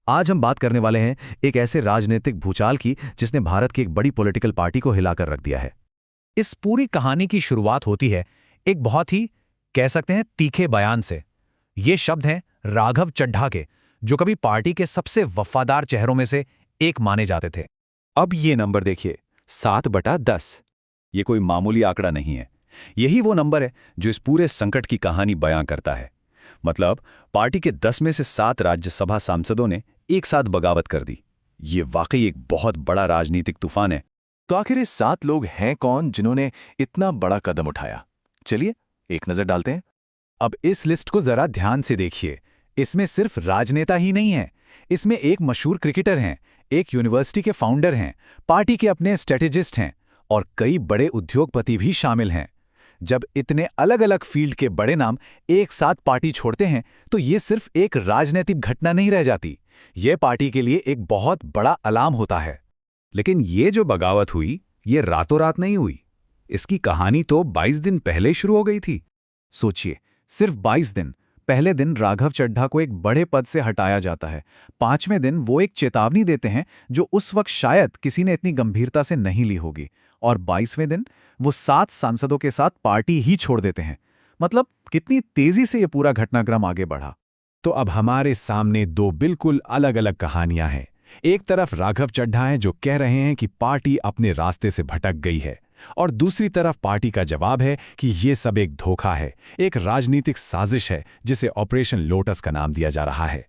आज हम बात करने वाले हैं एक ऐसे राजनीतिक भूचाल की जिसने भारत की एक बड़ी पॉलिटिकल पार्टी को हिलाकर रख दिया है। इस पूरी कहानी की शुरुआत होती है एक बहुत ही कह सकते हैं तीखे बयान से। ये शब्द हैं राघव चड्ढा के, जो कभी पार्टी के सबसे वफादार चेहरों में से एक माने जाते थे। अब ये नंबर देखिए, 7/10। ये कोई मामूली आंकड़ा नहीं है। यही वो नंबर है जो इस पूरे संकट की कहानी बयां करता है। मतलब पार्टी के 10 में से 7 राज्यसभा सांसदों ने एक साथ बगावत कर दी। ये वाकई एक बहुत बड़ा राजनीतिक तूफान है। तो आखिर ये 7 लोग हैं कौन जिन्होंने इतना बड़ा कदम उठाया? चलिए एक नजर डालते हैं। अब इस लिस्ट को जरा ध्यान से देखिए। इसमें सिर्फ राजनेता ही नहीं है, इसमें एक मशहूर क्रिकेटर हैं, एक यूनिवर्सिटी के फाउंडर हैं, पार्टी के अपने स्ट्रेटेजिस्ट हैं और कई बड़े उद्योगपति भी शामिल हैं। जब इतने अलग अलग फील्ड के बड़े नाम एक साथ पार्टी छोड़ते हैं तो ये सिर्फ एक राजनीतिक घटना नहीं रह जाती, ये पार्टी के लिए एक बहुत बड़ा अलार्म होता है। लेकिन ये जो बगावत हुई, ये रातों रात नहीं हुई। इसकी कहानी तो 22 दिन पहले शुरू हो गई थी। सोचिए, सिर्फ 22 दिन। पहले दिन राघव चड्ढा को एक बड़े पद से हटाया जाता है। 5वें दिन वो एक चेतावनी देते हैं जो उस वक्त शायद किसी ने इतनी गंभीरता से नहीं ली होगी, और 22वें दिन वो 7 सांसदों के साथ पार्टी ही छोड़ देते हैं। मतलब कितनी तेजी से ये पूरा घटनाक्रम आगे बढ़ा। तो अब हमारे सामने दो बिल्कुल अलग अलग कहानियां हैं। एक तरफ राघव चड्ढा हैं जो कह रहे हैं कि पार्टी अपने रास्ते से भटक गई है, और दूसरी तरफ पार्टी का जवाब है कि ये सब एक धोखा है, एक राजनीतिक साजिश है जिसे ऑपरेशन लोटस का नाम दिया जा रहा है।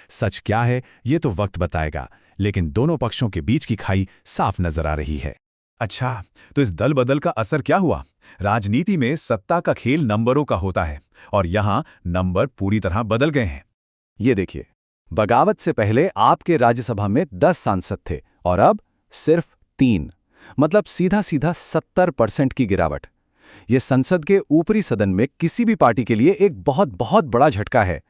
सच क्या है ये तो वक्त बताएगा, लेकिन दोनों पक्षों के बीच की खाई साफ नजर आ रही है। अच्छा, तो इस दल बदल का असर क्या हुआ? राजनीति में सत्ता का खेल नंबरों का होता है, और यहां नंबर पूरी तरह बदल गए हैं। ये देखिए, बगावत से पहले आपके राज्यसभा में 10 सांसद थे और अब सिर्फ 3। मतलब सीधा सीधा 70% की गिरावट। ये संसद के ऊपरी सदन में किसी भी पार्टी के लिए एक बहुत बहुत बड़ा झटका है।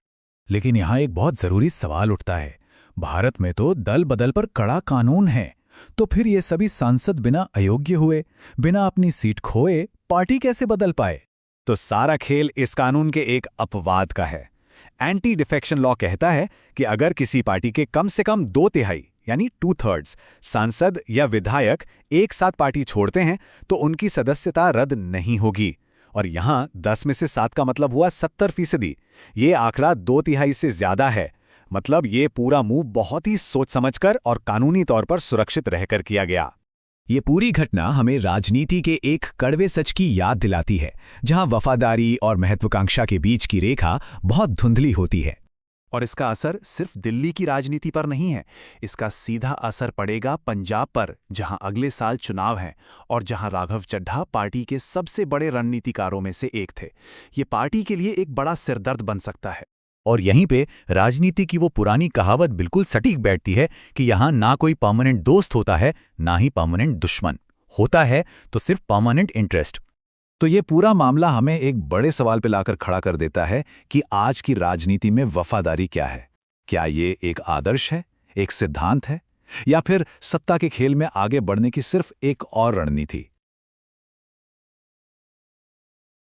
लेकिन यहाँ एक बहुत जरूरी सवाल उठता है। भारत में तो दल बदल पर कड़ा कानून है, तो फिर ये सभी सांसद बिना अयोग्य हुए, बिना अपनी सीट खोए पार्टी कैसे बदल पाए? तो सारा खेल इस कानून के एक अपवाद का है। एंटी डिफेक्शन लॉ कहता है कि अगर किसी पार्टी के कम से कम 2/3 यानी 2/3 सांसद या विधायक एक साथ पार्टी छोड़ते हैं तो उनकी सदस्यता रद्द नहीं होगी। और यहां 10 में से 7 का मतलब हुआ 70%। ये आंकड़ा 2/3 से ज्यादा है। मतलब ये पूरा मूव बहुत ही सोच समझकर और कानूनी तौर पर सुरक्षित रहकर किया गया। ये पूरी घटना हमें राजनीति के एक कड़वे सच की याद दिलाती है, जहां वफादारी और महत्वाकांक्षा के बीच की रेखा बहुत धुंधली होती है। और इसका असर सिर्फ दिल्ली की राजनीति पर नहीं है, इसका सीधा असर पड़ेगा पंजाब पर, जहां अगले साल चुनाव हैं और जहां राघव चड्ढा पार्टी के सबसे बड़े रणनीतिकारों में से एक थे। ये पार्टी के लिए एक बड़ा सिरदर्द बन सकता है। और यहीं पे राजनीति की वो पुरानी कहावत बिल्कुल सटीक बैठती है कि यहाँ ना कोई परमानेंट दोस्त होता है, ना ही परमानेंट दुश्मन होता है, तो सिर्फ परमानेंट इंटरेस्ट। तो ये पूरा मामला हमें एक बड़े सवाल पे लाकर खड़ा कर देता है कि आज की राजनीति में वफादारी क्या है? क्या ये एक आदर्श है, एक सिद्धांत है, या फिर सत्ता के खेल में आगे बढ़ने की सिर्फ एक और रणनीति?